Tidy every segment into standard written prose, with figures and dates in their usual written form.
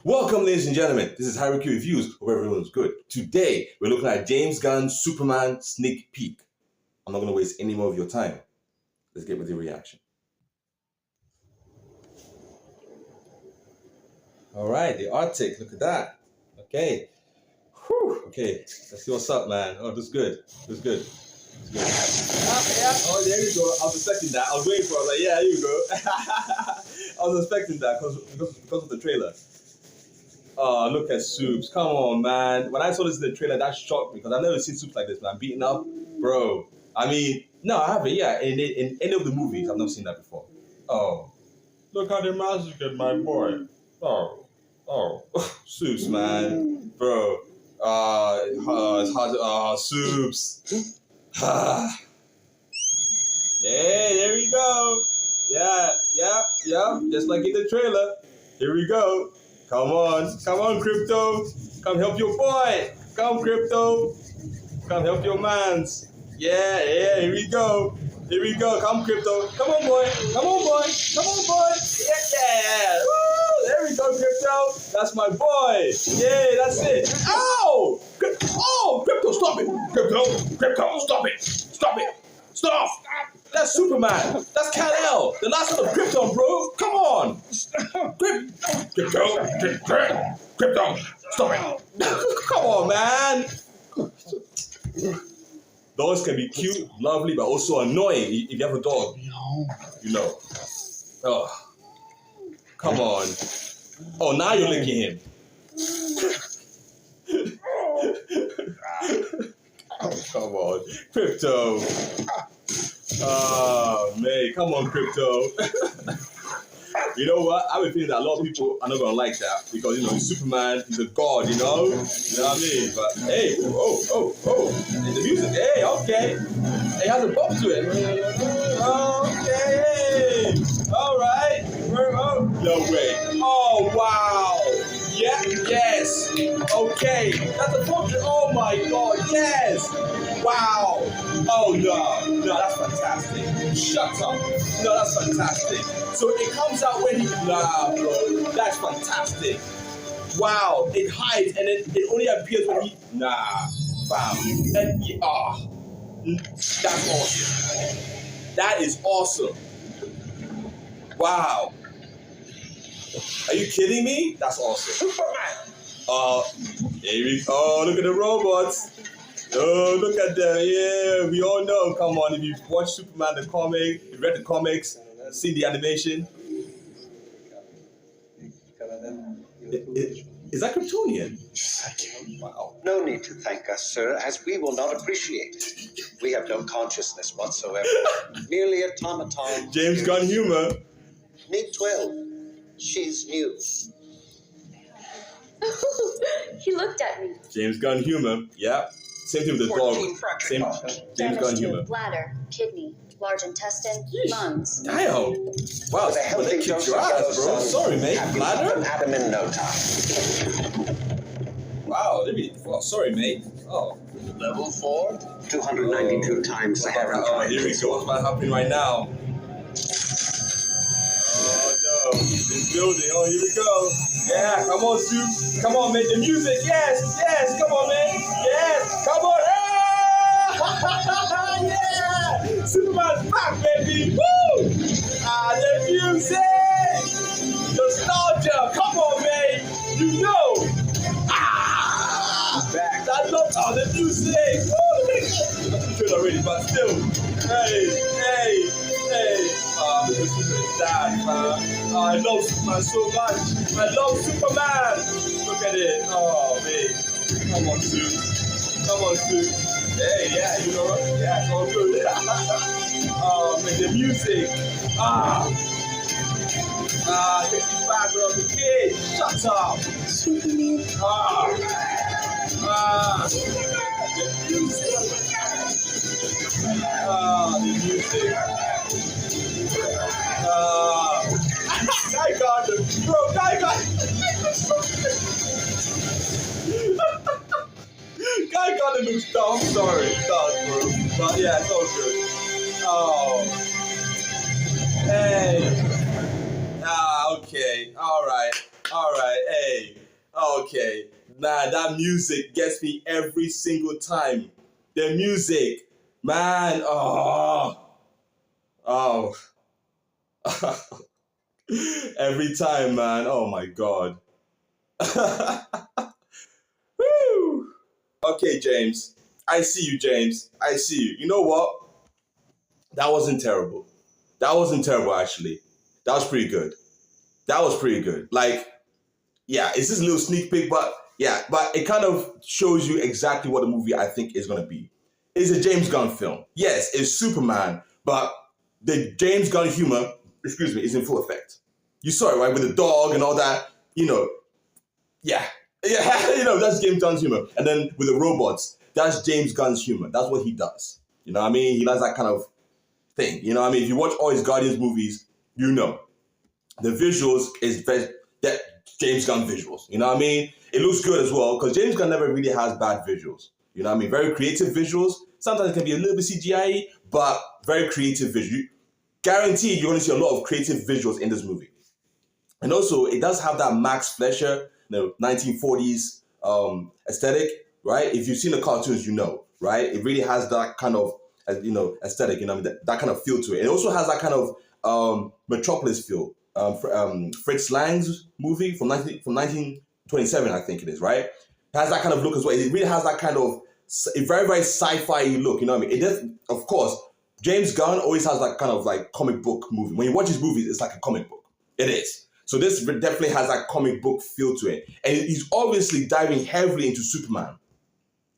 Welcome, ladies and gentlemen. This is Harry Q Reviews. Hope everyone's good. Today, we're looking at James Gunn's Superman sneak peek. I'm not going to waste any more of your time. Let's get with the reaction. All right, the Arctic. Look at that. Okay. Whew. Okay, let's see what's up, man. Oh, this is good. This is good. Yeah. Oh, there you go. I was expecting that. I was waiting for it. I was like, yeah, here you go. I was expecting that because of the trailer. Oh, look at Soups. Come on, man. When I saw this in the trailer, that shocked me because I've never seen Soups like this, man. Beaten up. Bro. I mean, no, I haven't. Yeah, in any of the movies, I've never seen that before. Oh. Look how they massacred my boy. Oh. Soups, man. Bro. It's hard to... Soups. Hey, there we go. Yeah. Just like in the trailer. Here we go. Come on, Crypto. Come help your boy. Come, Crypto. Come help your mans. Yeah, here we go. Come, Crypto. Come on, boy. Yeah. Woo! There we go, Crypto. That's my boy. Yeah, that's it. Ow! Oh, Crypto, stop it. Crypto, stop it. Stop. That's Superman. That's Kal-El. The last one of Krypton, bro. Come on. Krypton. Stop it. Come on, man. Dogs can be cute, lovely, but also annoying if you have a dog. You know. Oh. Come on. Oh, now you're licking him. Come on. Crypto. Oh, man. Come on, Crypto. You know what? I have a feeling that a lot of people are not going to like that because, he's Superman, he's a god, You know what I mean? But, hey, and the music, hey, okay. It has a bump to it. Okay, all right. No way. Oh, wow. Yeah, yes. Okay. That's a function. Oh, my God. Yes. Wow. Oh, no, that's fantastic. Shut up. No, that's fantastic. So it comes out when nah, bro. That's fantastic. Wow. It hides and it only appears when fam. That's awesome. That is awesome. Wow. Are you kidding me? That's awesome. Here we go. Oh, look at the robots. Oh, look at them. Yeah, we all know. Come on, if you've watched Superman, the comic, you've read the comics, seen the animation. Is that Kryptonian? Wow. No need to thank us, sir, as we will not appreciate it. We have no consciousness whatsoever. Merely automaton. James Gunn humor. Need 12. She's new. He looked at me. James Gunn humor. Yeah. Same thing with the dog. Same James Gunn humor. Bladder, kidney, large intestine, lungs. Damn. Wow, but they kicked your ass, bro. Sorry, mate. Bladder? Adam in no time. Wow, sorry, mate. Oh. Level 4, 292 times the heaven. Oh, here we go. What's about happening right now? Oh, no. This building. Oh, here we go. Yeah, come on, Soup. Come on, mate. The music. Yes. Come on, man. Yes. Come on. Yeah. Superman's back, baby. Woo. The music. Nostalgia. Come on, man. You know. Back. I love the music. Woo. I'm sure already, but still. Hey. Because Superman is sad, man. I love Superman so much. I love Superman. Look at it. Oh, man. Come on, Soup. Hey, yeah, you know what? Yeah, it's all good. Oh, man, the music. Take you back, bro. The kid. Shut up. Superman. The music. The music. Guy got him. Bro, Guy got him looks dumb. Sorry. God, bro. But yeah, it's all good. Oh. Hey. Okay. All right. Hey. okay. Nah, that music gets me every single time. The music, man. Oh. Every time, man. Oh my God. Woo. Okay, James. I see you, James. I see you. You know what? That wasn't terrible. That wasn't terrible, actually. That was pretty good. That was pretty good. Like, yeah, it's just a little sneak peek, but yeah, but it kind of shows you exactly what the movie I think is going to be. It's a James Gunn film. Yes, it's Superman, but the James Gunn humor, is in full effect. You saw it, right? With the dog and all that, yeah. Yeah, that's James Gunn's humor. And then with the robots, that's James Gunn's humor. That's what he does. You know what I mean? He does that kind of thing. You know what I mean? If you watch all his Guardians movies, you know. The visuals is that James Gunn visuals. You know what I mean? It looks good as well because James Gunn never really has bad visuals. You know what I mean? Very creative visuals. Sometimes it can be a little bit CGI, but very creative visuals. Guaranteed you're going to see a lot of creative visuals in this movie. And also, it does have that Max Fleischer, 1940s aesthetic, right? If you've seen the cartoons, you know, right? It really has that kind of, aesthetic, that kind of feel to it. It also has that kind of Metropolis feel. Fritz Lang's movie from 1927, I think it is, right? It has that kind of look as well. It really has that kind of a very, very sci-fi look, you know what I mean? It does, of course, James Gunn always has that kind of like comic book movie. When you watch his movies, it's like a comic book. It is. So this definitely has that comic book feel to it. And he's obviously diving heavily into Superman,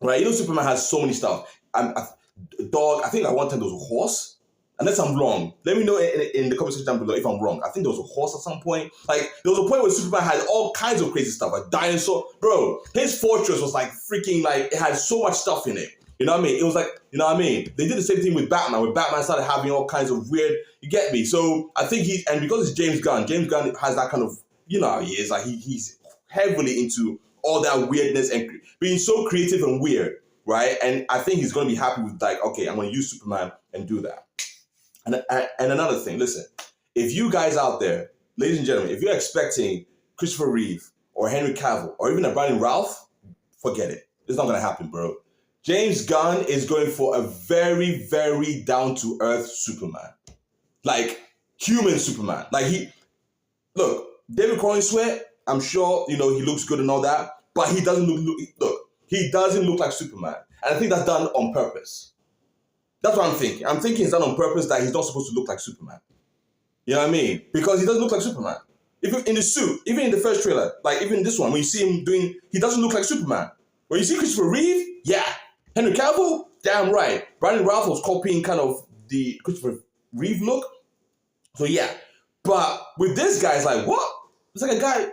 right? Superman has so many stuff. Dog, I think at one time there was a horse. Unless I'm wrong, let me know in the comment section down below if I'm wrong. I think there was a horse at some point. Like, there was a point where Superman had all kinds of crazy stuff, a dinosaur. Bro, his fortress was like freaking, like, it had so much stuff in it. You know what I mean? It was like, you know what I mean? They did the same thing with Batman. When Batman started having all kinds of weird, you get me? So I think and because it's James Gunn has that kind of, you know how he is. Like, he's heavily into all that weirdness and being so creative and weird, right? And I think he's going to be happy with, like, okay, I'm going to use Superman and do that. And another thing, listen, if you guys out there, ladies and gentlemen, if you're expecting Christopher Reeve or Henry Cavill or even a Brandon Routh, forget it. It's not going to happen, bro. James Gunn is going for a very, very down-to-earth Superman. Like, human Superman. Like, look, David Corenswet, I'm sure, he looks good and all that, but he doesn't he doesn't look like Superman. And I think that's done on purpose. That's what I'm thinking. I'm thinking it's done on purpose that he's not supposed to look like Superman. You know what I mean? Because he doesn't look like Superman. Even in the suit, even in the first trailer, like even this one, when you see him he doesn't look like Superman. When you see Christopher Reeve, yeah. Henry Cavill, damn right. Brandon Routh was copying kind of the Christopher Reeve look. So yeah. But with this guy, it's like, what? It's like a guy.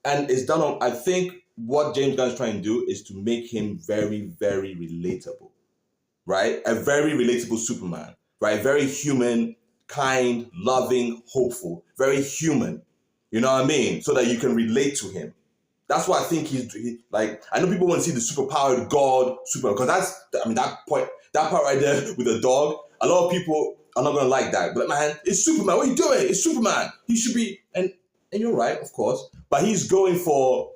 And it's done on, I think what James Gunn's trying to do is to make him very, very relatable. Right? A very relatable Superman, right? Very human, kind, loving, hopeful, very human. You know what I mean? So that you can relate to him. That's why I think like, I know people want to see the superpowered God Superman, because that part right there with the dog, a lot of people are not going to like that. But man, it's Superman. What are you doing? It's Superman. He should be, and you're right, of course, but he's going for,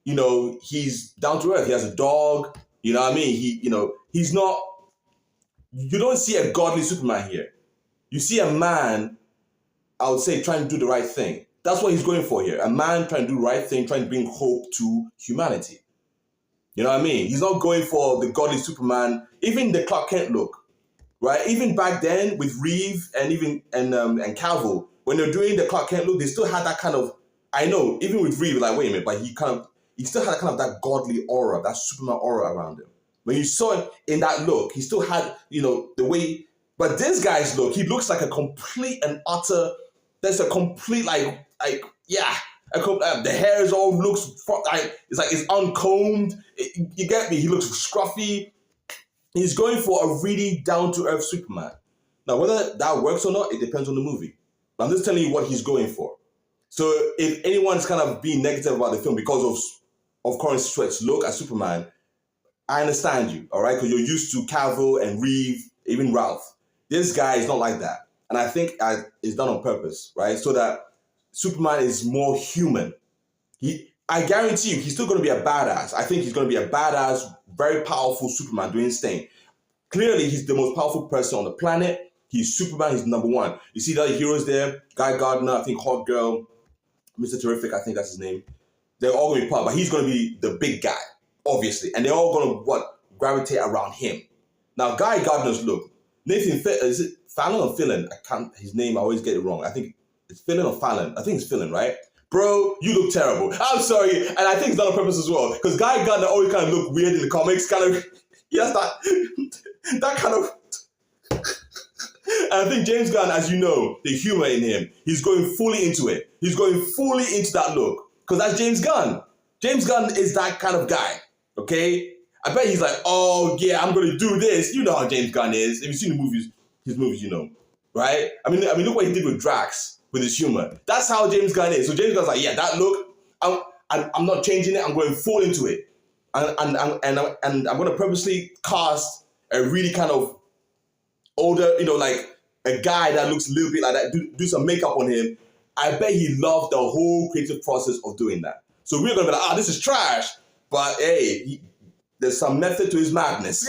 he's down to earth. He has a dog, you know what I mean? He's not, you don't see a godly Superman here. You see a man, I would say, trying to do the right thing. That's what he's going for here. A man trying to do the right thing, trying to bring hope to humanity. You know what I mean? He's not going for the godly Superman, even the Clark Kent look, right? Even back then with Reeve and and Cavill, when they're doing the Clark Kent look, they still had that kind of, I know, even with Reeve, like, wait a minute, but he still had kind of that godly aura, that Superman aura around him. When you saw him in that look, he still had, the way, but this guy's look, he looks like a complete and utter, there's a complete, the hair is all it's like it's uncombed, you get me, he looks scruffy. He's going for a really down-to-earth Superman. Now, whether that works or not, it depends on the movie. But I'm just telling you what he's going for. So if anyone's kind of being negative about the film because of Corenswet's look as Superman, I understand you, all right? Because you're used to Cavill and Reeve, even Ralph. This guy is not like that. And I think it's done on purpose, right? So that Superman is more human. I guarantee you, he's still going to be a badass. I think he's going to be a badass, very powerful Superman doing his thing. Clearly, he's the most powerful person on the planet. He's Superman. He's number one. You see the other heroes there, Guy Gardner, I think Hot Girl, Mr. Terrific, I think that's his name. They're all going to be part, but he's going to be the big guy, obviously. And they're all going to, gravitate around him. Now, Guy Gardner's look. Is it Fallon or Fallon? I can't, his name, I always get it wrong. I think it's Fallon or Fallon. I think it's Fallon, right? Bro, you look terrible. I'm sorry. And I think it's done on purpose as well. Because Guy Gardner always kind of look weird in the comics. Kind of, he has that kind of... And I think James Gunn, as you know, the humor in him, he's going fully into it. He's going fully into that look. Because that's James Gunn. James Gunn is that kind of guy, okay? I bet he's like, oh, yeah, I'm going to do this. You know how James Gunn is. If you've seen his movies, you know, right? I mean, look what he did with Drax, with his humor. That's how James Gunn is. So James Gunn's like, yeah, that look, I'm not changing it. I'm going full into it. And I'm going to purposely cast a really kind of older, you know, like a guy that looks a little bit like that, do some makeup on him. I bet he loved the whole creative process of doing that. So we're going to be like, this is trash. But hey, there's some method to his madness.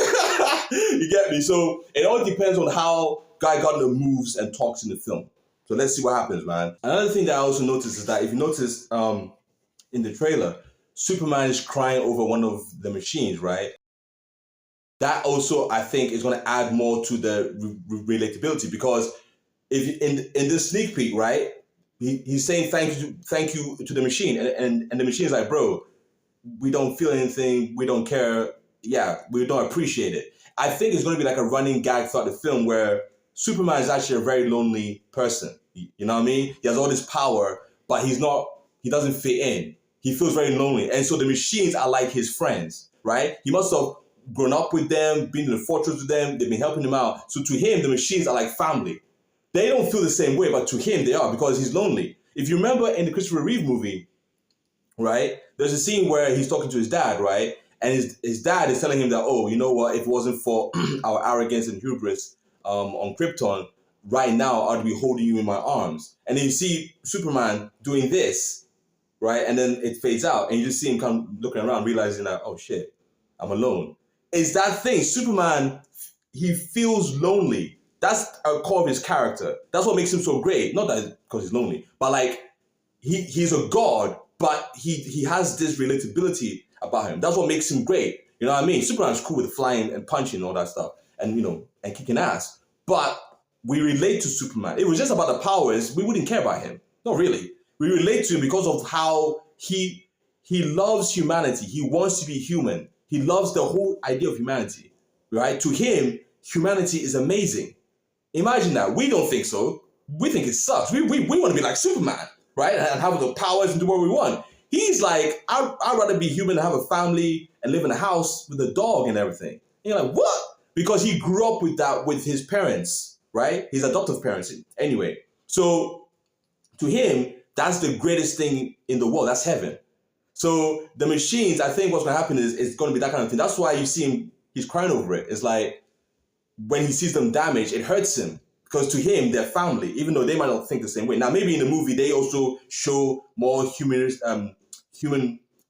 You get me? So it all depends on how Guy Gardner moves and talks in the film. So let's see what happens, man. Another thing that I also noticed is that if you notice in the trailer, Superman is crying over one of the machines, right? That also, I think, is going to add more to the relatability, because if in this sneak peek, right, he's saying thank you to the machine, and the machine's like, bro, we don't feel anything, we don't care, yeah, we don't appreciate it. I think it's going to be like a running gag throughout the film where Superman is actually a very lonely person. You know what I mean? He has all this power, but he doesn't fit in. He feels very lonely. And so the machines are like his friends, right? He must have grown up with them, been in the fortress with them, they've been helping him out. So to him, the machines are like family. They don't feel the same way, but to him they are, because he's lonely. If you remember in the Christopher Reeve movie, right, there's a scene where he's talking to his dad, right? And his dad is telling him that, oh, you know what, if it wasn't for our arrogance and hubris on Krypton, right now I'd be holding you in my arms. And then you see Superman doing this, right? And then it fades out and you just see him come looking around, realizing that, oh shit, I'm alone. It's that thing. Superman, he feels lonely. That's a core of his character. That's what makes him so great. Not that because he's lonely, but like he's a god, but he has this relatability about him. That's what makes him great. You know what I mean? Superman's cool with flying and punching and all that stuff, and you know, and kicking ass. But we relate to Superman. If it was just about the powers, we wouldn't care about him. Not really. We relate to him because of how he loves humanity. He wants to be human. He loves the whole idea of humanity, right? To him, humanity is amazing. Imagine that. We don't think so. We think it sucks. We want to be like Superman, right? And have the powers and do what we want. He's like, I'd rather be human and have a family and live in a house with a dog and everything. And you're like, what? Because he grew up with that with his parents, right? His adoptive parents. Anyway, so to him, that's the greatest thing in the world. That's heaven. So the machines, I think what's going to happen is it's going to be that kind of thing. That's why you see him, he's crying over it. It's like when he sees them damaged, it hurts him. Because to him, they're family, even though they might not think the same way. Now, maybe in the movie, they also show more human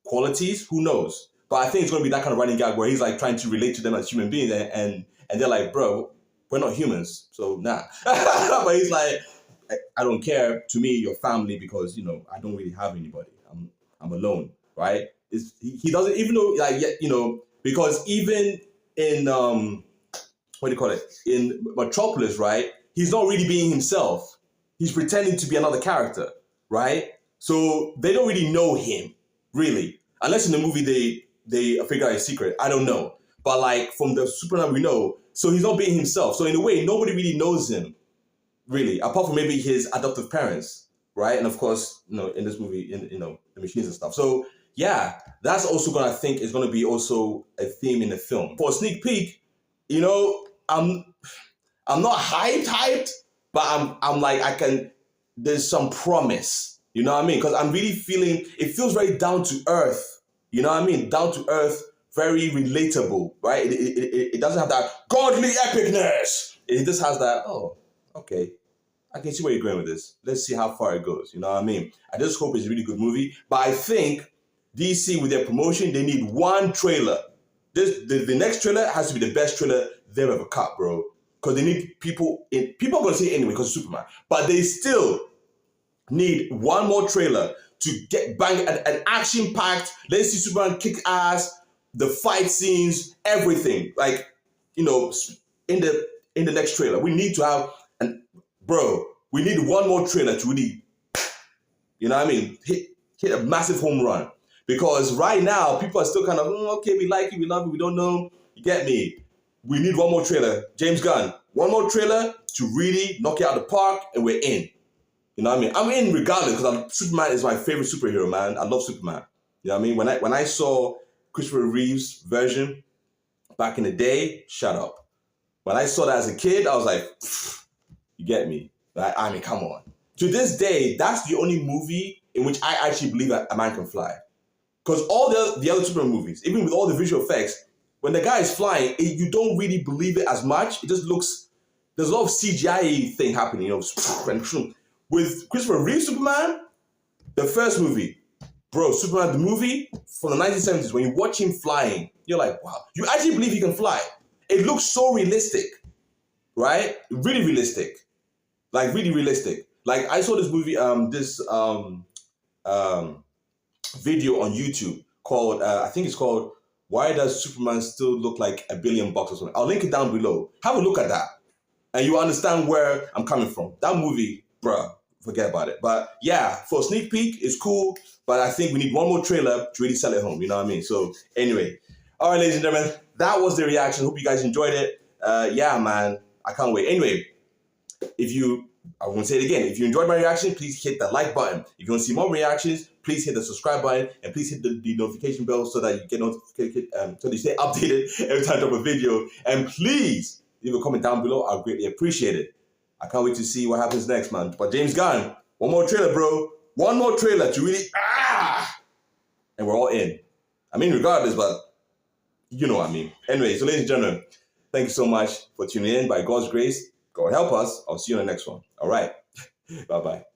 qualities. Who knows? But I think it's going to be that kind of running gag where he's like trying to relate to them as human beings. And they're like, bro, we're not humans. So nah. But he's like, I don't care. To me, you're family because, you know, I don't really have anybody. I'm alone, right? He doesn't, even though, like, you know, because even in, what do you call it? In Metropolis, right? He's not really being himself. He's pretending to be another character, right? So they don't really know him, really. Unless in the movie they figure out his secret. I don't know. But like from the Superman we know, so he's not being himself. So in a way, nobody really knows him, really, apart from maybe his adoptive parents, right? And of course, you know, in this movie, in, you know, the machines and stuff. So yeah, that's also gonna, I think, is gonna be also a theme in the film. For a sneak peek, you know, I'm not hyped, but I'm like, there's some promise, you know what I mean? Because I'm really feeling, it feels very down to earth, you know what I mean? Down to earth, very relatable, right? It doesn't have that godly epicness. It just has that, oh, okay, I can see where you're going with this. Let's see how far it goes, you know what I mean? I just hope it's a really good movie, but I think DC with their promotion, they need one trailer. The next trailer has to be the best trailer they've ever cut, bro. Because they need people in. People are gonna see it anyway because of Superman, but they still need one more trailer to get bang an action packed. Let's see Superman kick ass, the fight scenes, everything. Like, you know, in the next trailer, we need to have we need one more trailer to really, you know what I mean, hit a massive home run. Because right now, people are still kind of, okay, we like it, we love it, we don't know. You get me? We need one more trailer. James Gunn, one more trailer to really knock it out of the park, and we're in. You know what I mean? I'm in regardless because Superman is my favorite superhero, man. I love Superman. You know what I mean? When I saw Christopher Reeve's version back in the day, shut up. When I saw that as a kid, I was like, you get me? Like, I mean, come on. To this day, that's the only movie in which I actually believe a man can fly. Because all the other Superman movies, even with all the visual effects, when the guy is flying, you don't really believe it as much. It just looks, there's a lot of CGI thing happening, you know. With Christopher Reeve Superman, the first movie, bro, Superman the movie from the 1970s, when you watch him flying, you're like, wow, you actually believe he can fly. It looks so realistic, right? Really realistic. Like, really realistic. Like, I saw this movie, video on YouTube called, I think it's called, Why Does Superman Still Look Like $1 billion or something? I'll link it down below. Have a look at that. And you understand where I'm coming from. That movie, bruh, forget about it. But yeah, for a sneak peek, it's cool. But I think we need one more trailer to really sell it home. You know what I mean? So anyway. All right, ladies and gentlemen, that was the reaction. Hope you guys enjoyed it. Yeah, man, I can't wait. Anyway, I won't say it again. If you enjoyed my reaction, please hit the like button. If you want to see more reactions, please hit the subscribe button and please hit the notification bell so that you get notified, so that you stay updated every time I drop a video. And please leave a comment down below. I'll greatly appreciate it. I can't wait to see what happens next, man. But James Gunn, one more trailer, bro. One more trailer to really and we're all in. I mean, regardless, but you know what I mean. Anyway, so ladies and gentlemen, thank you so much for tuning in. By God's grace, God help us. I'll see you on the next one. All right. Bye-bye.